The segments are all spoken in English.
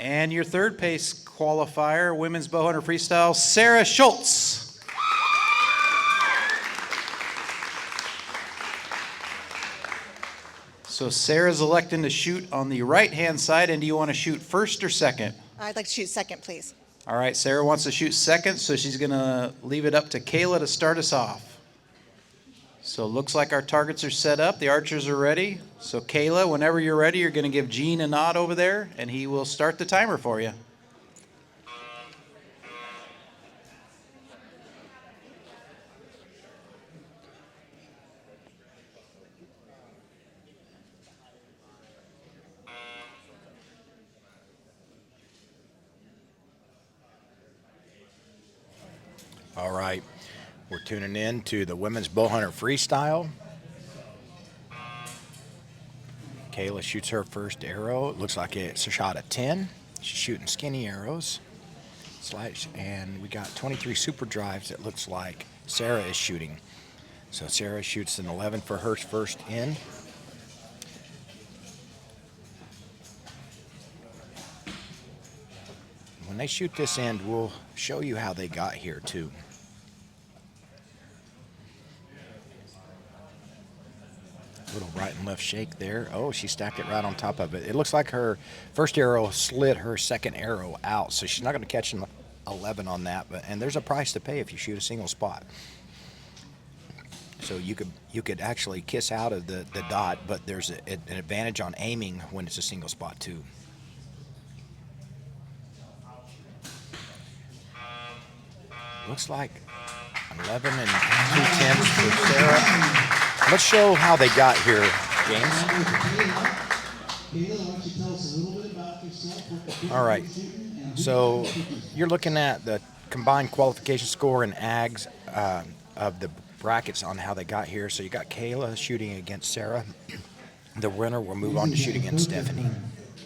And your third place qualifier, women's Bowhunter Freestyle, Sarah Shults. So Sarah's electing to shoot on the right-hand side, and do you want to shoot first or second? I'd like to shoot second, please. All right, Sarah wants to shoot second, so she's going to leave it up to Kayla to start us off. So it looks like our targets are set up. The archers are ready. So Kayla, whenever you're ready, you're going to give Gene a nod over there, and he will start the timer for you. All right, we're tuning in to the women's Bowhunter Freestyle. Kayla shoots her first arrow. It looks like it's a shot at 10. She's shooting skinny arrows. And we got 23 super drives. It looks like Sarah is shooting. So Sarah shoots an 11 for her first in. When they shoot this end, we'll show you how they got here too. Little right and left shake there. Oh, she stacked it right on top of it. It looks like her first arrow slid her second arrow out, so she's not going to catch an 11 on that. And there's a price to pay if you shoot a single spot. So you could actually kiss out of the dot, but there's an advantage on aiming when it's a single spot too. Looks like 11 and 2/10 for Sarah. Let's show how they got here, James. Kayla, why don't you tell us a little bit about yourself? All right. So you're looking at the combined qualification score and ags of the brackets on how they got here. So you got Kayla shooting against Sarah. The winner will move on to shoot against Stephanie.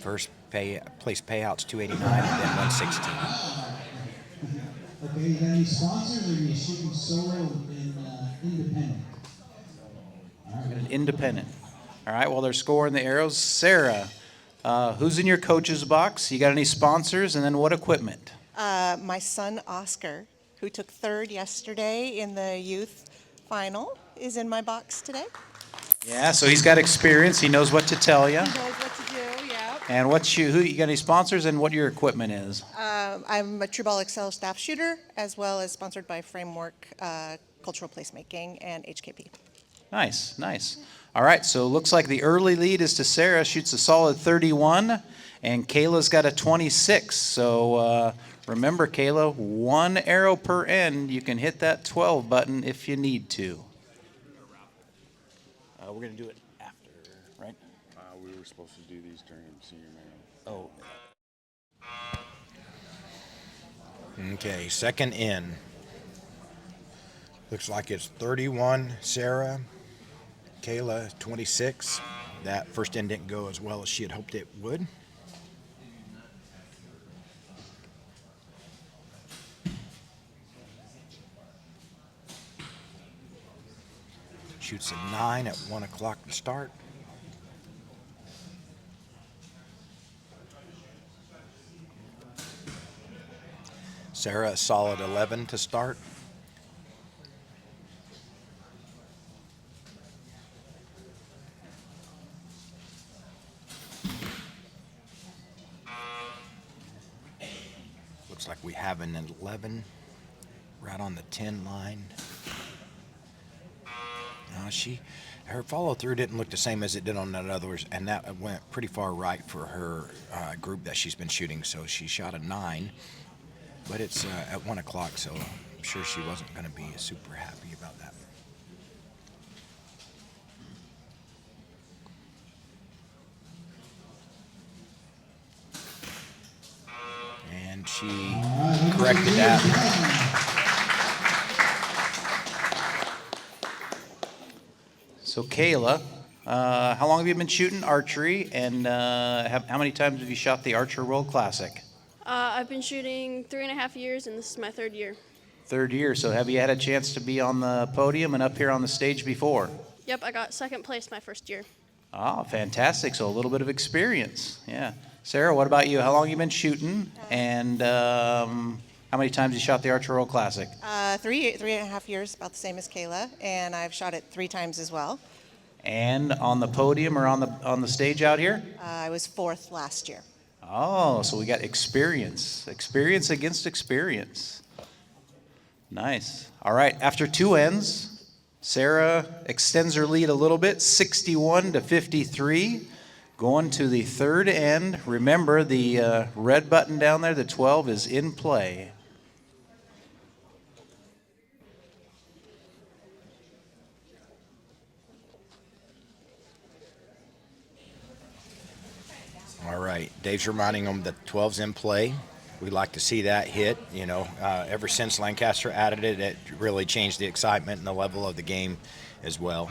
First place payouts $289 and then $116. Okay, you got any sponsors, or are you shooting solo and independent? An independent. All right, well, they're scoring the arrows. Sarah, who's in your coach's box? You got any sponsors, and then what equipment? My son, Oscar, who took third yesterday in the youth final, is in my box today. Yeah, so he's got experience. He knows what to tell you. He knows what to do, yeah. And who you got any sponsors, and what your equipment is? I'm a True Ball Excel staff shooter, as well as sponsored by Framework Cultural Placemaking and HKP. Nice, nice. All right, so it looks like the early lead is to Sarah. Shoots a solid 31, and Kayla's got a 26. So remember, Kayla, one arrow per end. You can hit that 12 button if you need to. We're going to do it after, right? We were supposed to do these during senior night. Oh. Okay, second in. Looks like it's 31, Sarah. Kayla, 26. That first in didn't go as well as she had hoped it would. Shoots a 9 at 1 o'clock to start. Sarah, a solid 11 to start. Looks like we have an 11 right on the 10 line. Her follow through didn't look the same as it did on that others, and that went pretty far right for her group that she's been shooting. So she shot a 9, but it's at 1 o'clock, so I'm sure she wasn't going to be super happy about that. And she corrected that. So Kayla, how long have you been shooting archery, and how many times have you shot the Archer World Classic? I've been shooting 3.5 years, and this is my third year. Third year. So have you had a chance to be on the podium and up here on the stage before? Yep, I got second place my first year. Oh, fantastic. So a little bit of experience. Yeah. Sarah, what about you? How long you been shooting? And how many times you shot the Archery World Classic? 3.5 years, about the same as Kayla, and I've shot it 3 times as well. And on the podium or on the stage out here? I was 4th last year. Oh, so we got experience. Experience against experience. Nice. All right, after 2 ends, Sarah extends her lead a little bit, 61 to 53. Going to the 3rd end. Remember, the red button down there, the 12, is in play. All right, Dave's reminding them that 12's in play. We like to see that hit. You know, ever since Lancaster added it, it really changed the excitement and the level of the game as well.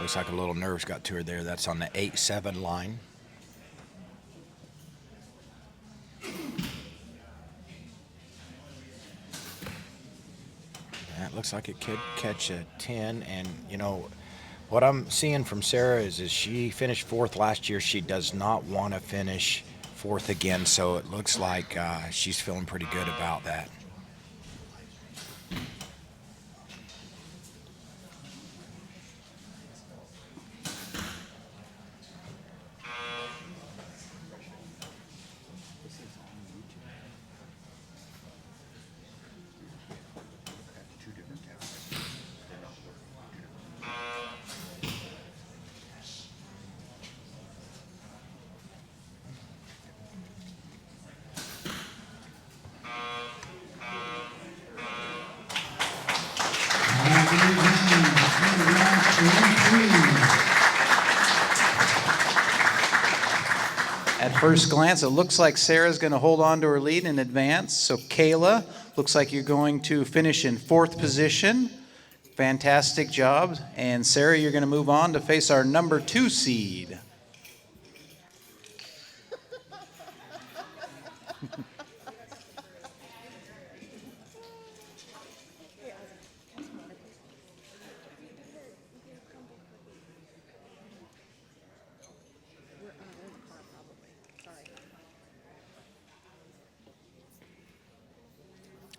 Looks like a little nerves got to her there. That's on the 8-7 line. That looks like it could catch a 10. And, you know, what I'm seeing from Sarah is she finished 4th last year. She does not want to finish 4th again. So it looks like she's feeling pretty good about that. At first glance, it looks like Sarah's going to hold on to her lead in advance. So Kayla, looks like you're going to finish in 4th position. Fantastic job. And Sarah, you're going to move on to face our number 2 seed.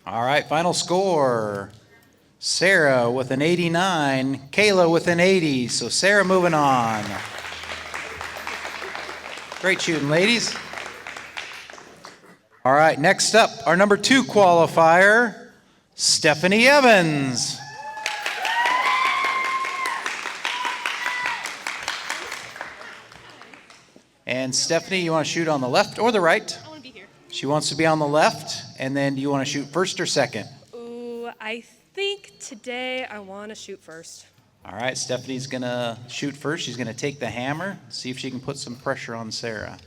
All right, final score. Sarah with an 89, Kayla with an 80. So Sarah moving on. Great shooting, ladies. All right, next up, our number 2 qualifier, Stephanie Evans. And Stephanie, you want to shoot on the left or the right? I want to be here. She wants to be on the left, and then do you want to shoot first or second? Ooh, I think today I want to shoot first. All right, Stephanie's going to shoot first. She's going to take the hammer, see if she can put some pressure on Sarah.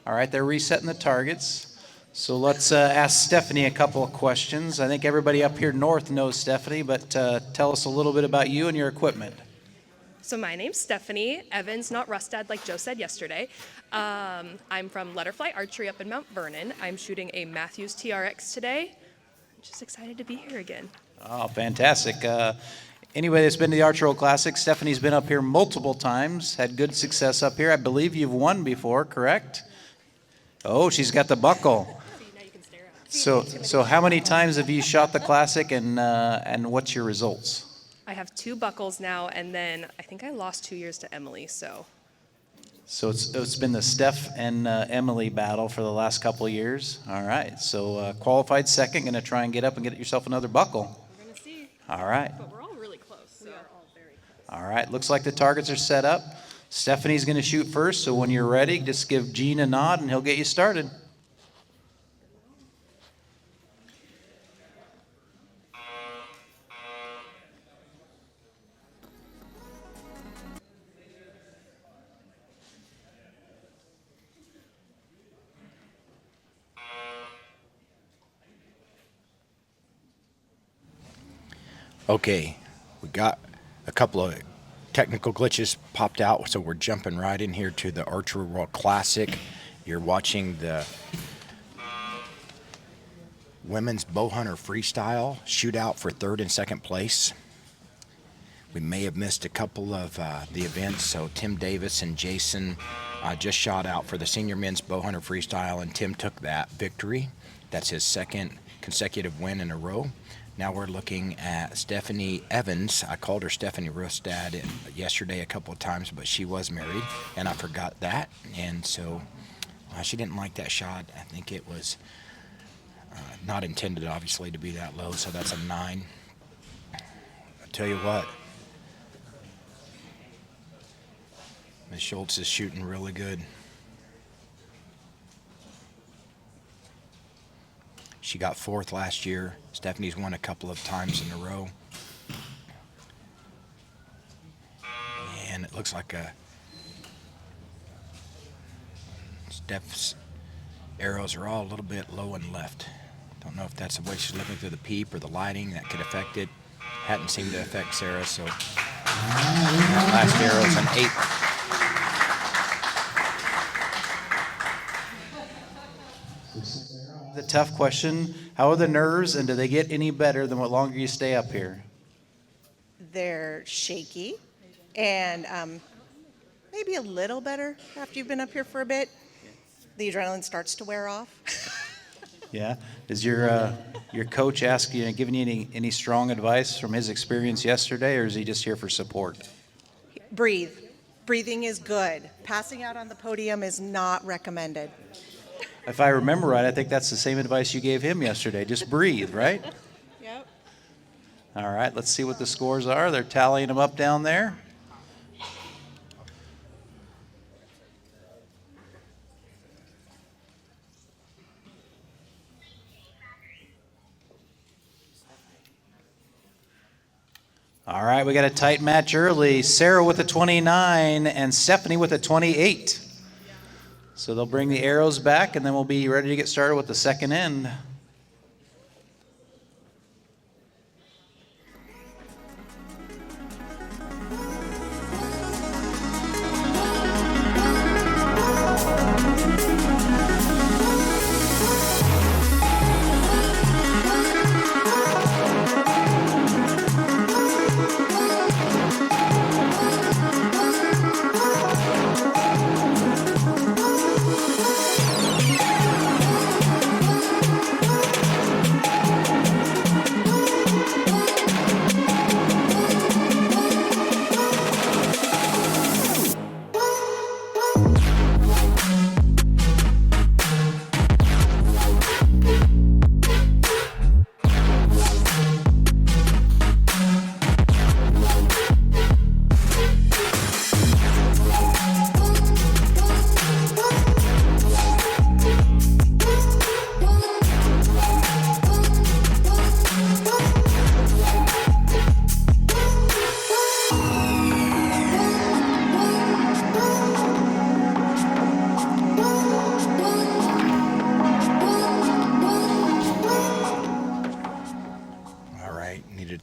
All right, they're resetting the targets. So let's ask Stephanie a couple of questions. I think everybody up here north knows Stephanie, but tell us a little bit about you and your equipment. So my name's Stephanie Evans, not Rustad like Joe said yesterday. I'm from Letterfly Archery up in Mount Vernon. I'm shooting a Matthews TRX today. I'm just excited to be here again. Oh, fantastic. Anybody that's been to the Archery World Classic, Stephanie's been up here multiple times, had good success up here. I believe you've won before, correct? Oh, she's got the buckle. See, now you can stare at. So how many times have you shot the Classic, and what's your results? I have 2 buckles now, and then I think I lost 2 years to Emily, so. So it's been the Steph and Emily battle for the last couple of years. All right, so qualified second, going to try and get up and get yourself another buckle. We're going to see. All right. But we're all really close. So. We are all very close. All right, looks like the targets are set up. Stephanie's going to shoot first, so when you're ready, just give Gene a nod and he'll get you started. Okay, we got a couple of technical glitches popped out, so we're jumping right in here to the Archery World Classic. You're watching the women's Bowhunter Freestyle shootout for 3rd and 2nd place. We may have missed a couple of the events, so Tim Davis and Jason just shot out for the senior men's Bowhunter Freestyle, and Tim took that victory. That's his 2nd consecutive win in a row. Now we're looking at Stephanie Evans. I called her Stephanie Rostad yesterday a couple of times, but she was married, and I forgot that. And so she didn't like that shot. I think it was not intended, obviously, to be that low, so that's a 9. I tell you what, Ms. Shults is shooting really good. She got 4th last year. Stephanie's won a couple of times in a row. And it looks like Steph's arrows are all a little bit low and left. Don't know if that's the way she's looking through the peep or the lighting that could affect it. Hadn't seemed to affect Sarah, so last arrow's an 8. The tough question, how are the nerves, and do they get any better the longer you stay up here? They're shaky and maybe a little better after you've been up here for a bit. The adrenaline starts to wear off. Yeah. Does your coach ask you, giving you any strong advice from his experience yesterday, or is he just here for support? Breathe. Breathing is good. Passing out on the podium is not recommended. If I remember right, I think that's the same advice you gave him yesterday. Just breathe, right? Yep. All right, let's see what the scores are. They're tallying them up down there. All right, we got a tight match early. Sarah with a 29 and Stephanie with a 28. So they'll bring the arrows back, and then we'll be ready to get started with the second end.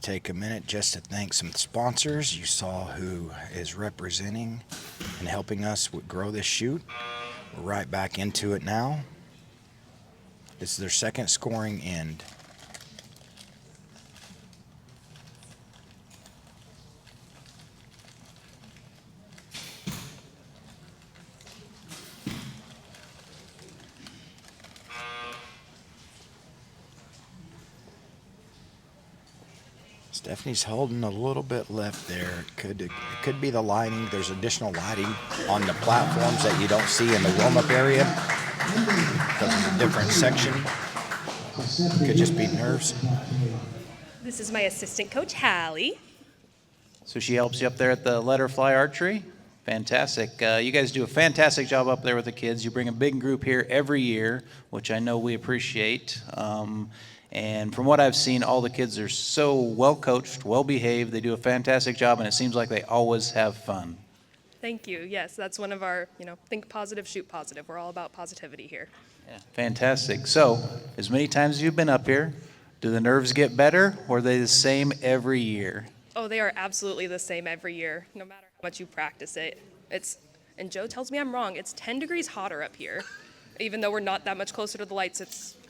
Take a minute just to thank some sponsors. You saw who is representing and helping us grow this shoot. We're right back into it now. This is their second scoring end. Stephanie's holding a little bit left there. It could be the lighting. There's additional lighting on the platforms that you don't see in the warm-up area because it's a different section. Could just be nerves. This is my assistant coach, Hallie. So she helps you up there at the Letterfly Archery? Fantastic. You guys do a fantastic job up there with the kids. You bring a big group here every year, which I know we appreciate. And from what I've seen, all the kids are so well coached, well behaved. They do a fantastic job, and it seems like they always have fun. Thank you. Yes, that's one of our, think positive, shoot positive. We're all about positivity here. Yeah, fantastic. So, as many times as you've been up here, do the nerves get better, or are they the same every year? Oh, they are absolutely the same every year, no matter how much you practice it. And Joe tells me I'm wrong. It's 10 degrees hotter up here. Even though we're not that much closer to the lights,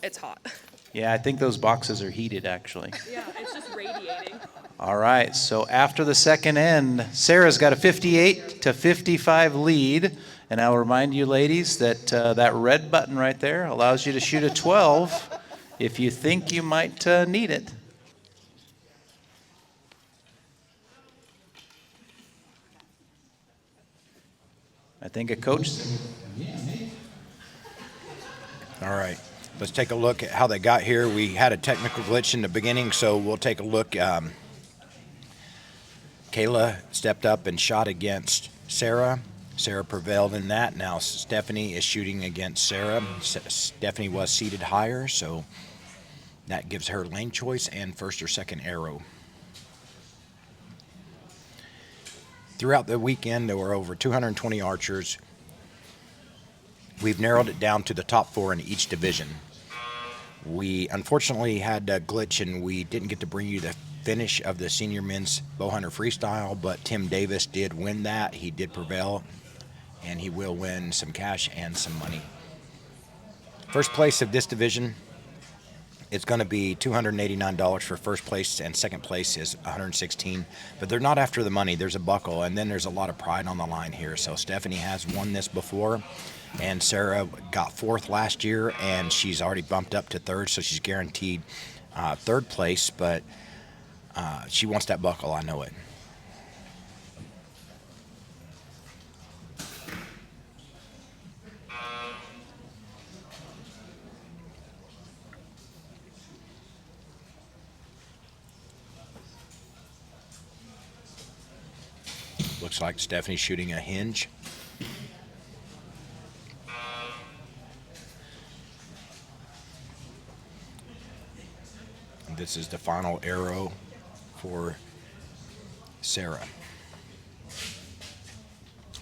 it's hot. Yeah, I think those boxes are heated, actually. Yeah, it's just radiating. All right, so after the second end, Sarah's got a 58-55 lead. And I'll remind you, ladies, that that red button right there allows you to shoot a 12 if you think you might need it. I think a coach. All right, let's take a look at how they got here. We had a technical glitch in the beginning, so we'll take a look. Kayla stepped up and shot against Sarah. Sarah prevailed in that. Now Stephanie is shooting against Sarah. Stephanie was seated higher, so that gives her lane choice and first or second arrow. Throughout the weekend, there were over 220 archers. We've narrowed it down to the top 4 in each division. We unfortunately had a glitch and we didn't get to bring you the finish of the senior men's Bowhunter Freestyle, but Tim Davis did win that. He did prevail, and he will win some cash and some money. First place of this division, it's going to be $289 for first place, and second place is $116. But they're not after the money. There's a buckle, and then there's a lot of pride on the line here. So Stephanie has won this before, and Sarah got 4th last year, and she's already bumped up to 3rd, so she's guaranteed 3rd place. But she wants that buckle, I know it. Looks like Stephanie's shooting a hinge. And this is the final arrow for Sarah.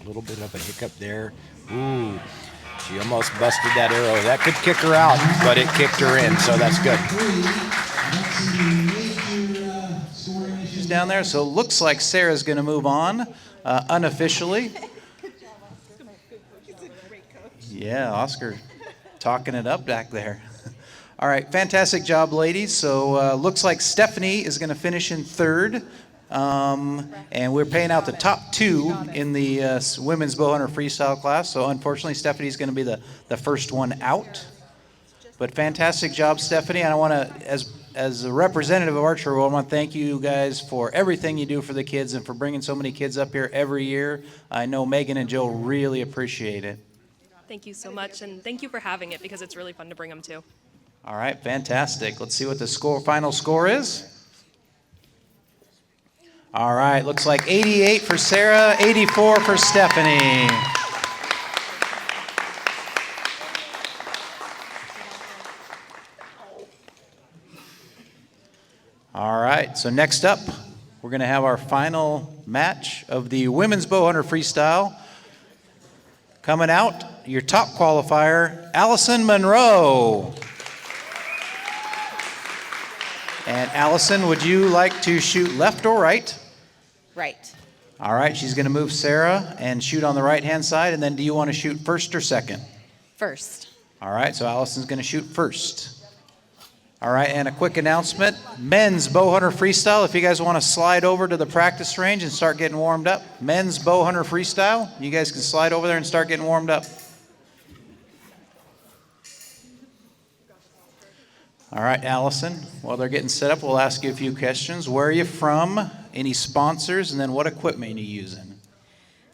A little bit of a hiccup there. Ooh, she almost busted that arrow. That could kick her out, but it kicked her in, so that's good. She's down there, so it looks like Sarah's going to move on unofficially. Yeah, Oscar talking it up back there. All right, fantastic job, ladies. So looks like Stephanie is going to finish in 3rd. And we're paying out the top 2 in the women's Bowhunter Freestyle class. So unfortunately, Stephanie's going to be the first one out. But fantastic job, Stephanie. And I want to, as a representative of Archery World, I want to thank you guys for everything you do for the kids and for bringing so many kids up here every year. I know Megan and Joe really appreciate it. Thank you so much, and thank you for having it because it's really fun to bring them too. All right, fantastic. Let's see what the final score is. All right, looks like 88 for Sarah, 84 for Stephanie. All right, so next up, we're going to have our final match of the women's Bowhunter Freestyle. Coming out, your top qualifier, Allison Monroe. And Allison, would you like to shoot left or right? Right. All right, she's going to move Sarah and shoot on the right-hand side. And then do you want to shoot first or second? First. All right, so Allison's going to shoot first. All right, and a quick announcement. Men's Bowhunter Freestyle, if you guys want to slide over to the practice range and start getting warmed up. Men's Bowhunter Freestyle, you guys can slide over there and start getting warmed up. All right, Allison, while they're getting set up, we'll ask you a few questions. Where are you from? Any sponsors? And then what equipment are you using?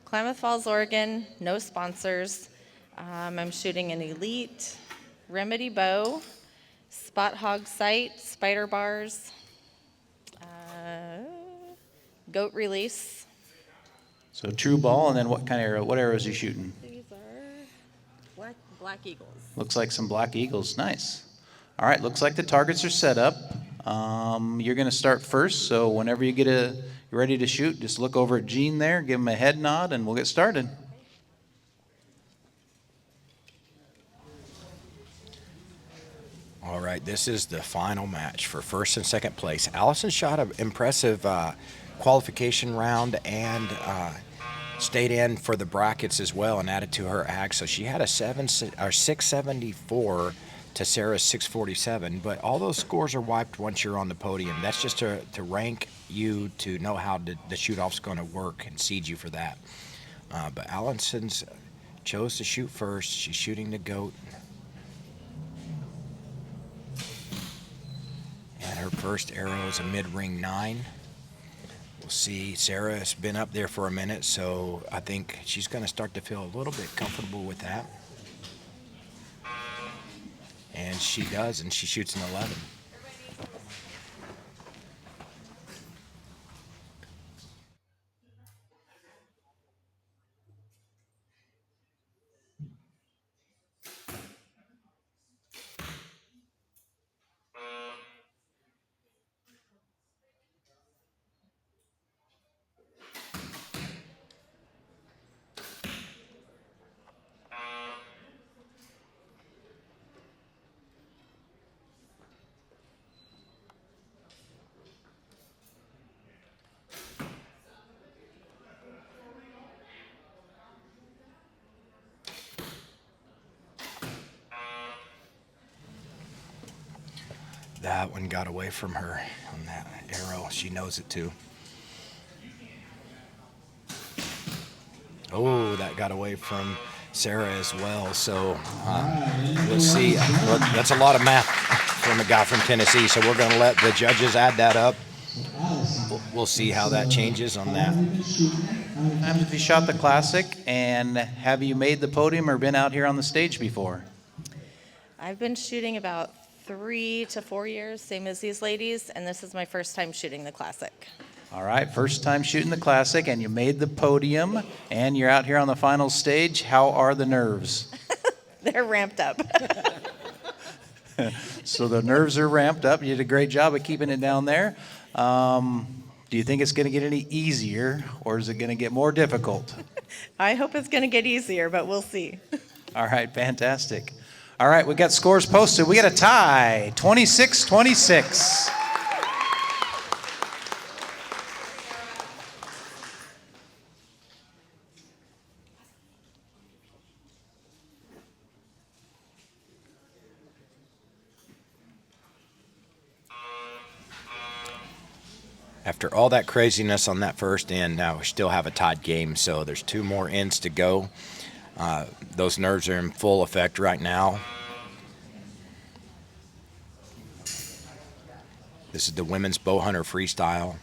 Klamath Falls, Oregon, no sponsors. I'm shooting an Elite Remedy bow, Spot Hog sight, spider bars, goat release. So true ball, and then what kind of arrow? What arrows are you shooting? These are Black Eagles. Looks like some Black Eagles. Nice. All right, looks like the targets are set up. You're going to start first, so whenever you're ready to shoot, just look over at Gene there, give him a head nod, and we'll get started. All right, this is the final match for first and second place. Allison shot an impressive qualification round and stayed in for the brackets as well and added to her ag. So she had a 674 to Sarah's 647. But all those scores are wiped once you're on the podium. That's just to rank you to know how the shoot-off's going to work and seed you for that. But Allison's chose to shoot first. She's shooting the goat. And her first arrow is a mid-ring 9. We'll see. Sarah has been up there for a minute, so I think she's going to start to feel a little bit comfortable with that. And she does, and she shoots an 11. That one got away from her on that arrow. She knows it too. Oh, that got away from Sarah as well. So let's see. That's a lot of math from a guy from Tennessee. So we're going to let the judges add that up. We'll see how that changes on that. Times have you shot the Classic, and have you made the podium or been out here on the stage before? I've been shooting about 3 to 4 years, same as these ladies, and this is my first time shooting the Classic. All right, first time shooting the Classic, and you made the podium, and you're out here on the final stage. How are the nerves? They're ramped up. So the nerves are ramped up. You did a great job of keeping it down there. Do you think it's going to get any easier, or is it going to get more difficult? I hope it's going to get easier, but we'll see. All right, fantastic. All right, we got scores posted. We got a tie, 26-26. After all that craziness on that first end, now we still have a tied game, so there's 2 more ends to go. Those nerves are in full effect right now. This is the women's Bowhunter Freestyle.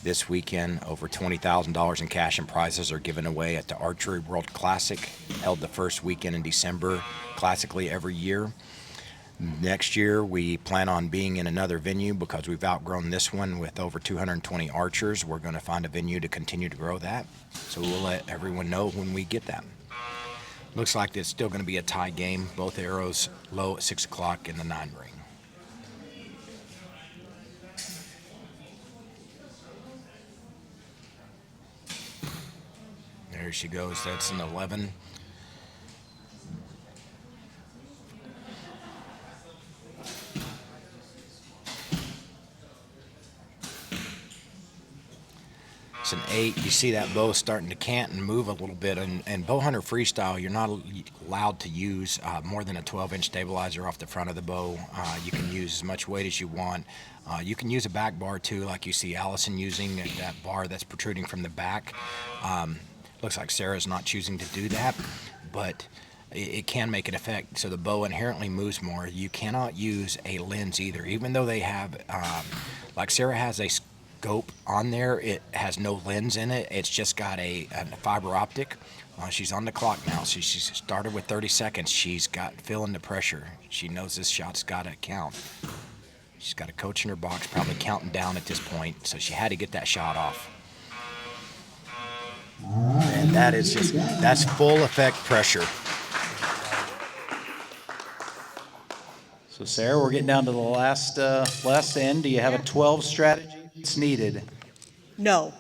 This weekend, over $20,000 in cash and prizes are given away at the Archery World Classic, held the first weekend in December, classically every year. Next year, we plan on being in another venue because we've outgrown this one with over 220 archers. We're going to find a venue to continue to grow that, so we'll let everyone know when we get that. Looks like it's still going to be a tie game. Both arrows low at 6 o'clock in the 9 ring. There she goes. That's an 11. It's an 8. You see that bow starting to cant and move a little bit. And Bowhunter Freestyle, you're not allowed to use more than a 12-inch stabilizer off the front of the bow. You can use as much weight as you want. You can use a back bar too, like you see Allison using that bar that's protruding from the back. Looks like Sarah's not choosing to do that, but it can make an effect. So the bow inherently moves more. You cannot use a lens either, even though they have, like Sarah has a scope on there. It has no lens in it. It's just got a fiber optic. She's on the clock now. She started with 30 seconds. She's got feeling the pressure. She knows this shot's got to count. She's got a coach in her box, probably counting down at this point. So she had to get that shot off. And that is that's full effect pressure. So Sarah, we're getting down to the last end. Do you have a 12 strategy that's needed? No.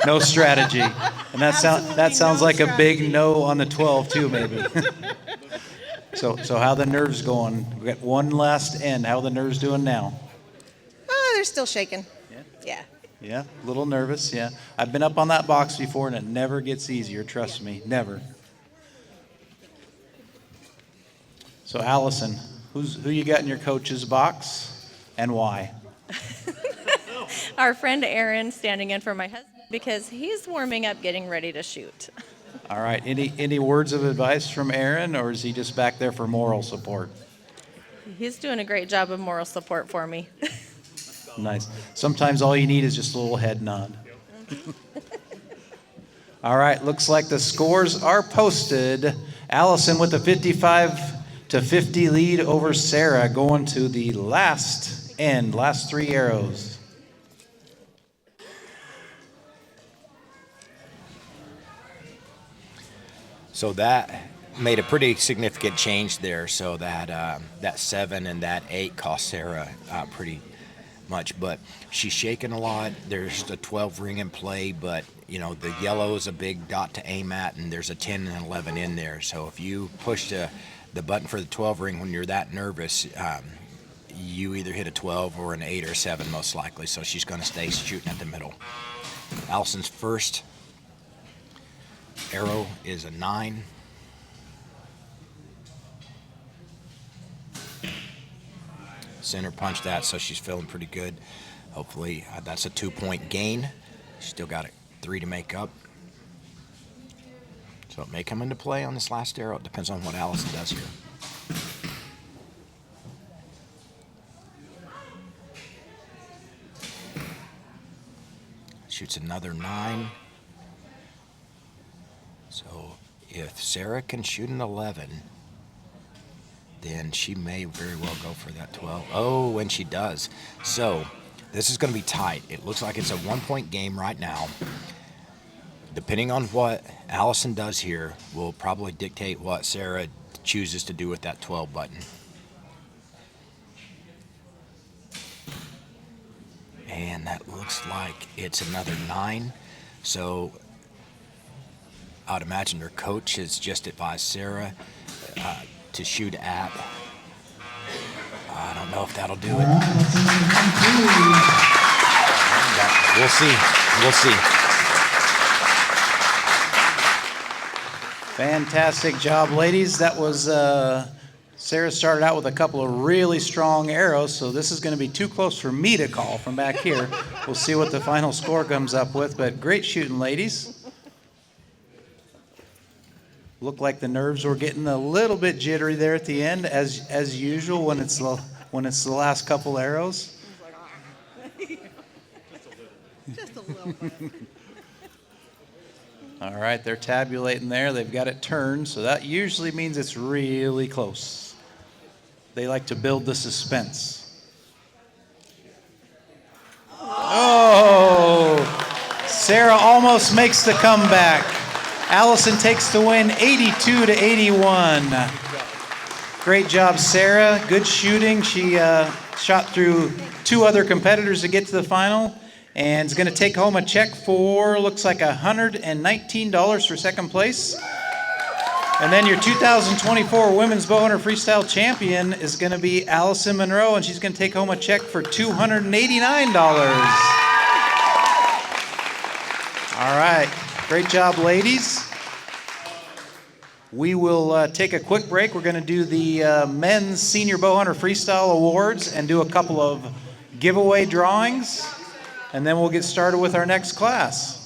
No strategy. And that sounds like a big no on the 12 too, maybe. So how the nerves going? We got one last end. How are the nerves doing now? They're still shaking. Yeah. Yeah, a little nervous, yeah. I've been up on that box before, and it never gets easier, trust me, never. So Allison, who you got in your coach's box, and why? Our friend Aaron standing in for my husband because he's warming up, getting ready to shoot. All right, any words of advice from Aaron, or is he just back there for moral support? He's doing a great job of moral support for me. Nice. Sometimes all you need is just a little head nod. All right, looks like the scores are posted. Allison with a 55-50 lead over Sarah, going to the last 3 arrows. So that made a pretty significant change there. So that 7 and that 8 cost Sarah pretty much, but she's shaking a lot. There's the 12 ring in play, but the yellow is a big dot to aim at, and there's a 10 and 11 in there. So if you push the button for the 12 ring when you're that nervous, you either hit a 12 or an 8 or 7 most likely. So she's going to stay shooting at the middle. Allison's first arrow is a 9. Center punch that, so she's feeling pretty good. Hopefully that's a 2-point gain. She's still got 3 to make up. So it may come into play on this last arrow. It depends on what Allison does here. Shoots another 9. So if Sarah can shoot an 11, then she may very well go for that 12. Oh, and she does. So this is going to be tight. It looks like it's a 1-point game right now. Depending on what Allison does here will probably dictate what Sarah chooses to do with that 12 button. And that looks like it's another 9. So I'd imagine her coach has just advised Sarah to shoot at. I don't know if that'll do it. We'll see. We'll see. Fantastic job, ladies. That was Sarah started out with a couple of really strong arrows, so this is going to be too close for me to call from back here. We'll see what the final score comes up with, but great shooting, ladies. Looked like the nerves were getting a little bit jittery there at the end, as usual when it's the last couple arrows. Just a little bit. All right, they're tabulating there. They've got it turned, so that usually means it's really close. They like to build the suspense. Oh! Sarah almost makes the comeback. Allison takes the win 82-81. Great job, Sarah. Good shooting. She shot through 2 other competitors to get to the final and is going to take home a check for, looks like $119 for second place. And then your 2024 Women's Bowhunter Freestyle Champion is going to be Allison Monroe, and she's going to take home a check for $289. All right. Great job, ladies. We will take a quick break. We're going to do the Men's Senior Bowhunter Freestyle Awards and do a couple of giveaway drawings, and then we'll get started with our next class.